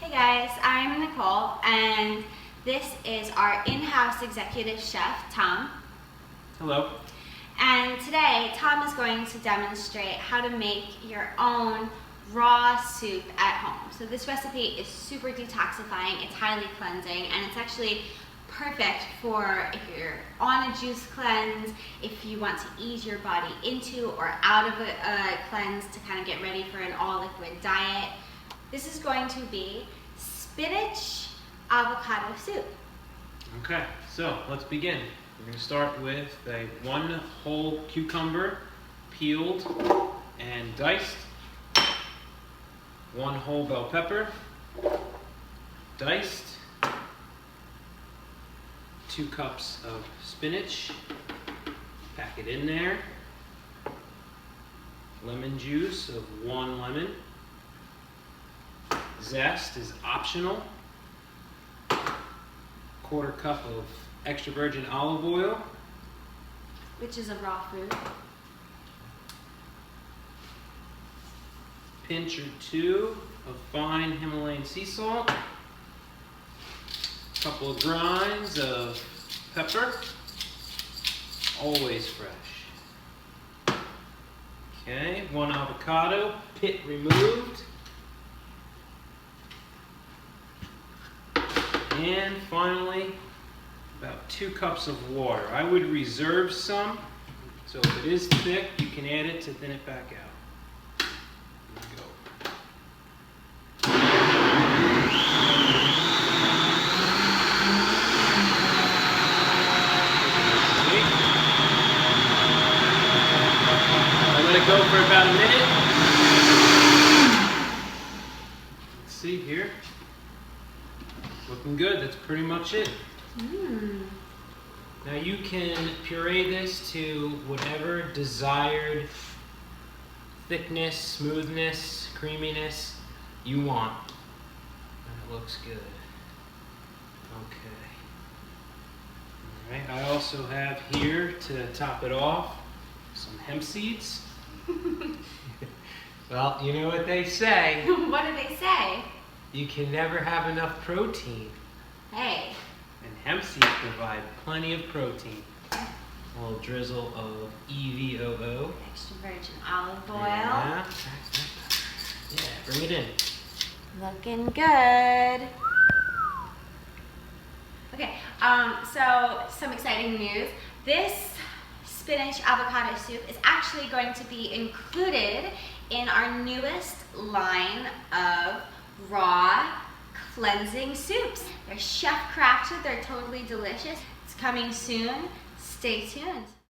Hey guys, I'm Nicole, and this is our in-house executive chef, Tom. Hello. And today, Tom is going to demonstrate how to make your own raw soup at home. So this recipe is super detoxifying, it's highly cleansing, and it's actually perfect for if you're on a juice cleanse, if you want to ease your body into or out of a cleanse to kind of get ready for an all-liquid diet. This is going to be spinach avocado soup. Okay, so let's begin. We're going to start with one whole cucumber, peeled and diced, one whole bell pepper, diced, 2 cups of spinach, pack it in there, lemon juice of 1 lemon, zest is optional, 1/4 cup of extra virgin olive oil, Which is a raw food. pinch or 2 of fine Himalayan sea salt, couple of grinds of pepper, always fresh. Okay, 1 avocado, pit removed. And finally, about 2 cups of water. I would reserve some, so if it is thick, you can add it to thin it back out. Here we go. I let it go for about a minute. Let's see here. Looking good, that's pretty much it. Now you can puree this to whatever desired thickness, smoothness, creaminess you want. And it looks good. Okay. Alright, I also have here to top it off some hemp seeds. Well, you know what they say. What do they say? You can never have enough protein. Hey. And hemp seeds provide plenty of protein. A little drizzle of EVOO. Extra virgin olive oil. Yeah, bring it in. Looking good. Okay, so some exciting news. This spinach avocado soup is actually going to be included in our newest line of raw cleansing soups. They're chef crafted, they're totally delicious. It's coming soon. Stay tuned.